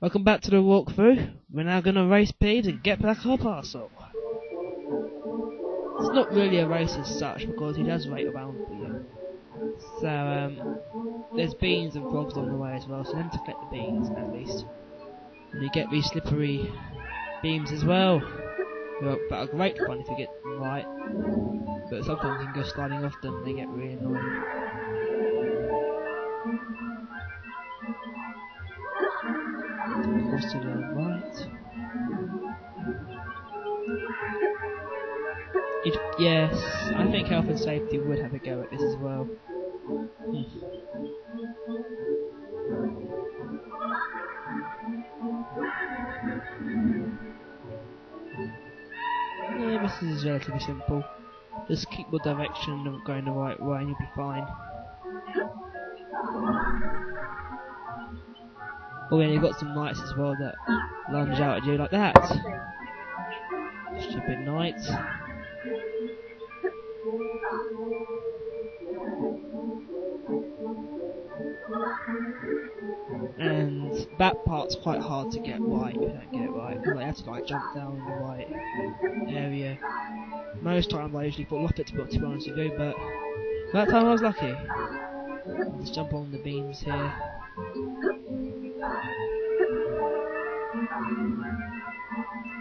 Welcome back to the walkthrough. We're now going to race Peeves and get back our parcel. It's not really a race as such because he does rate around for you. So there's beans and frogs on the way as well, so them to collect the beans at least. And you get these slippery beams as well. But are great fun if you get them right. But sometimes you can go sliding off them and they get really annoying. Across to the right. Yes, I think health and safety would have a go at this as well. Yeah, this is relatively simple. Just keep your direction of going the right way and you'll be fine. Oh yeah, you've got some knights as well that lunge out at you like that. Stupid knights. And that part's quite hard to get right if you don't get it right, because I have to like jump down in the right area. Most times I usually fall off it to be honest with you, but that time I was lucky. Let's jump on the beams here.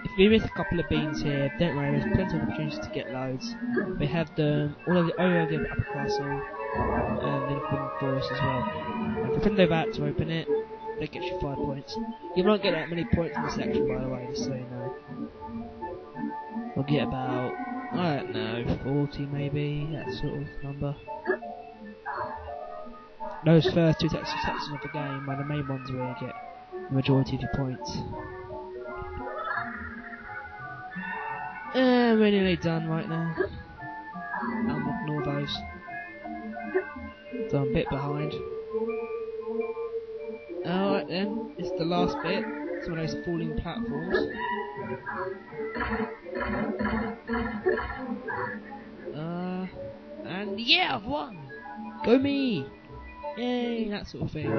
If you miss a couple of beans here, don't worry, there's plenty of opportunities to get loads. We have them all over the upper castle and in the forest as well. And if you can that to open it, that gets you 5 points. You won't get that many points in this section, by the way, just so you know. We'll get about, I don't know, 40 maybe, that sort of number. Those first two sections of the game are the main ones where you get the majority of your points. We're nearly done right now. I'll ignore those. So I'm a bit behind. Alright then, it's the last bit. It's one of those falling platforms. And yeah, I've won! Go me! Yay, that sort of thing.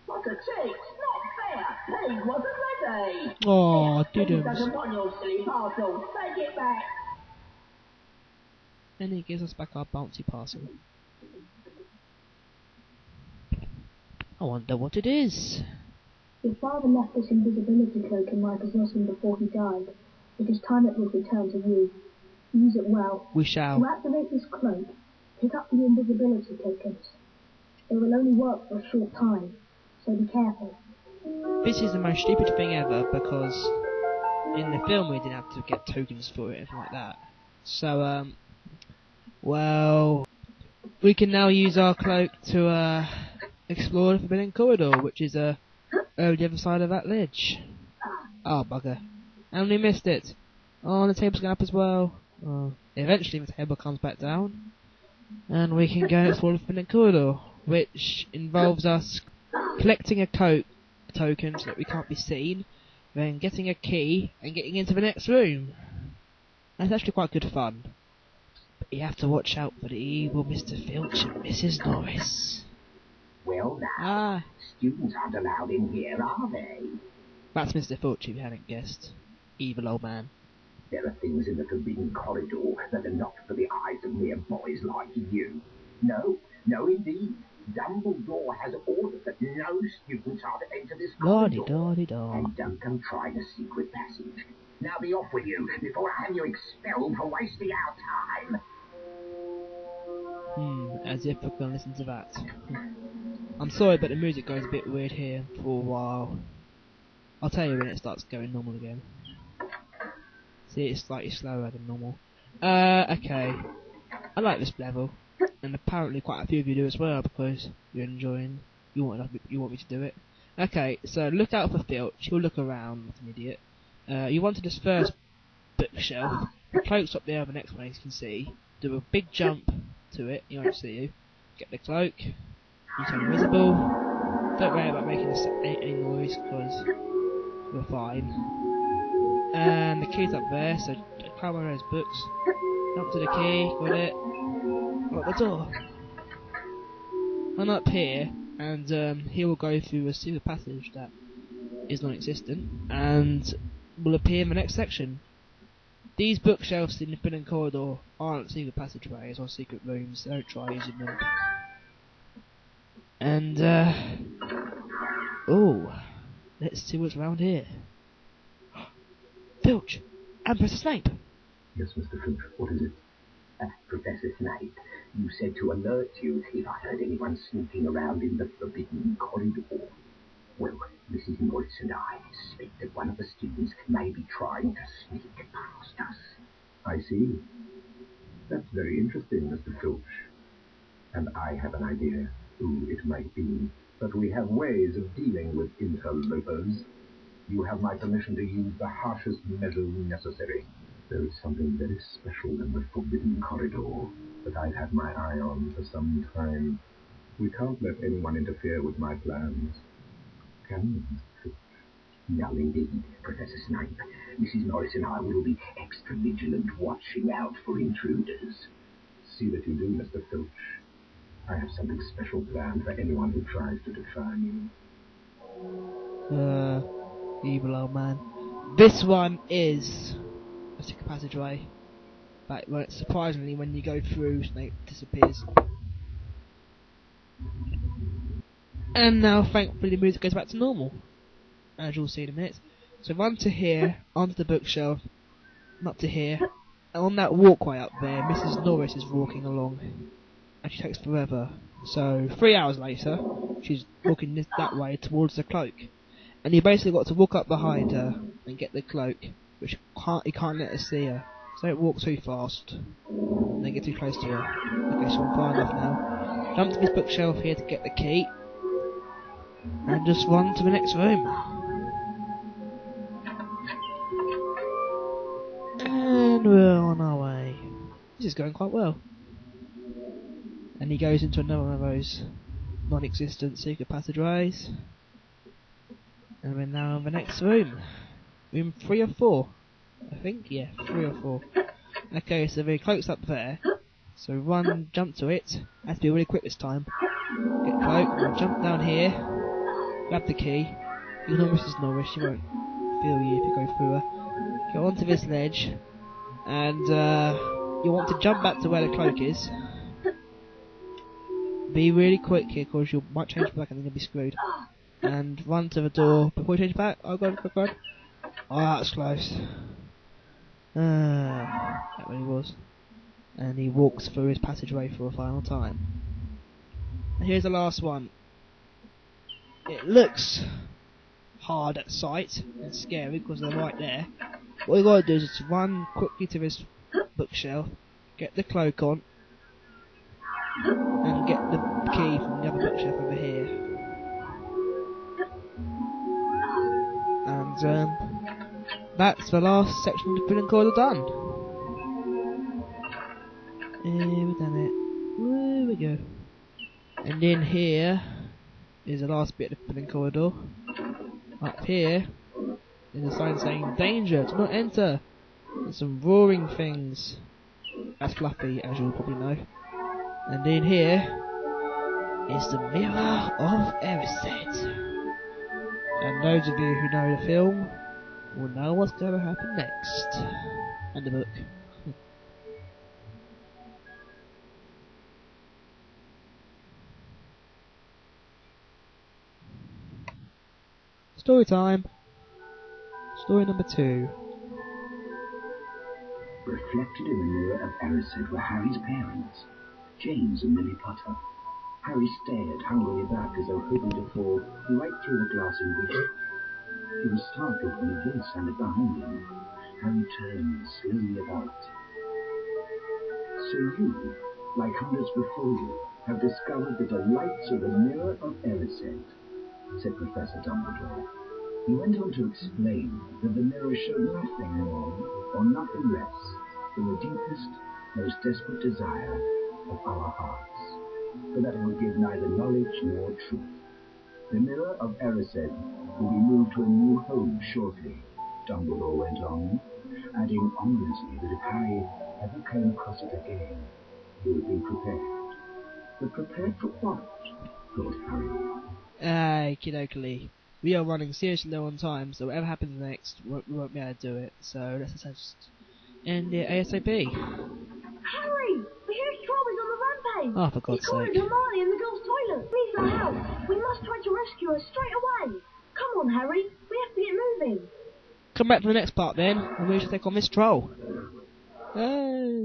What a cheat! Not fair! He wasn't ready! Oh, didn't. Doesn't want your silly parcel. Take it back! And he gives us back our bouncy parcel. I wonder what it is. Your father left this invisibility cloak in my possession before he died. It is time it would return to you. Use it well. We shall. To activate this cloak, pick up the invisibility tokens. They will only work for a short time, so be careful. This is the most stupid thing ever because in the film we didn't have to get tokens for it, anything like that. So, well, we can now use our cloak to explore the Forbidden Corridor, which is over the other side of that ledge. Oh, bugger. And we missed it. Oh, the table's going up as well. Oh. Eventually the table comes back down, and we can go and explore the Forbidden Corridor, which involves us collecting a token so that we can't be seen, then getting a key and getting into the next room. That's actually quite good fun. But you have to watch out for the evil Mr. Filch and Mrs. Norris. Well now, students aren't allowed in here, are they? That's Mr. Filch, if you hadn't guessed. Evil old man. There are things in the Forbidden Corridor that are not for the eyes of mere boys like you. No, no indeed. Dumbledore has ordered that no students are to enter this corridor. La-di-da-di-da. And don't come trying a secret passage. Now be off with you, before I have you expelled for wasting our time. As if we're going to listen to that. I'm sorry, but the music goes a bit weird here for a while. I'll tell you when it starts going normal again. See, it's slightly slower than normal. Okay. I like this level, and apparently quite a few of you do as well because you're enjoying. You want me to do it. Okay, so look out for Filch. He'll look around like an idiot. You want to this first bookshelf. The cloak's up there on the next one, as you can see. Do a big jump to it. He won't see you. Get the cloak. You turn invisible. Don't worry about making any noise because you're fine. And the key's up there, so climb one of those books. Jump to the key, got it. Got the door. And up here, and he will go through a secret passage that is non-existent and will appear in the next section. These bookshelves in the Forbidden Corridor aren't secret passageways or secret rooms, so don't try using them. And, let's see what's around here. Filch! And Professor Snape! Yes, Mr. Filch, what is it? Professor Snape, you said to alert you if I heard anyone sneaking around in the Forbidden Corridor. Well, Mrs. Norris and I suspect that one of the students may be trying to sneak past us. I see. That's very interesting, Mr. Filch. And I have an idea who it might be. But we have ways of dealing with interlopers. You have my permission to use the harshest measures necessary. There is something very special in the Forbidden Corridor that I've had my eye on for some time. We can't let anyone interfere with my plans. Can we? No, indeed, Professor Snape. Mrs. Norris and I will be extra vigilant, watching out for intruders. See that you do, Mr. Filch. I have something special planned for anyone who tries to defy me. Evil old man. This one is a secret passageway. But surprisingly, when you go through, Snape disappears. And now, thankfully, the music goes back to normal, as you'll see in a minute. So run to here, onto the bookshelf, up to here, and on that walkway up there, Mrs. Norris is walking along, and she takes forever. So 3 hours later, she's walking that way towards the cloak, and you basically got to walk up behind her and get the cloak, which you can't let her see her. So don't walk too fast, and then get too close to her. Okay, so I'm far enough now. Jump to this bookshelf here to get the key, and just run to the next room. And we're on our way. This is going quite well. And he goes into another one of those non-existent secret passageways. And we're now in the next room. Room 3 or 4. I think, yeah, 3 or 4. Okay, so the cloak's up there. So run, jump to it. Have to be really quick this time. Get cloak, and jump down here. Grab the key. Ignore Mrs. Norris, she won't feel you if you go through her. Go onto this ledge, and you want to jump back to where the cloak is. Be really quick here, because you might change back and then you'll be screwed. And run to the door before you change back. Oh god, god, god. Oh, that's close. That really was. And he walks through his passageway for a final time. And here's the last one. It looks hard at sight and scary because they're right there. What you gotta do is just run quickly to this bookshelf, get the cloak on, and get the key from the other bookshelf over here. And that's the last section of the Forbidden Corridor done. We've done it. There we go. And in here is the last bit of the Forbidden Corridor. Up here is a sign saying danger, do not enter. There's some roaring things. That's Fluffy, as you'll probably know. And in here is the Mirror of Erised. And those of you who know the film will know what's going to happen next. And the book. Story time. Story number 2. Reflected in the mirror of Erised were Harry's parents, James and Lily Potter. Harry stared hungrily back as though hoping to fall right through the glass window. He was startled when a voice sounded behind him. Harry turned slowly about. So you, like hundreds before you, have discovered the delights of the mirror of Erised, said Professor Dumbledore. He went on to explain that the mirror showed nothing more or nothing less than the deepest, most desperate desire of our hearts, for that it will give neither knowledge nor truth. The mirror of Erised will be moved to a new home shortly, Dumbledore went on, adding ominously that if Harry ever came across it again, he would be prepared. But prepared for what? course, Harry. Okie dokie. We are running seriously low on time, so whatever happens next, we won't be able to do it. So let's just end it ASAP. Harry! The huge troll is on the rampage! Oh, for God's He's cornered sake. Hermione in the girls' toilet! Needs our help! We must try to rescue her straight away! Come on, Harry! We have to get moving! Come back for the next part then, and we shall take on this troll. Hey.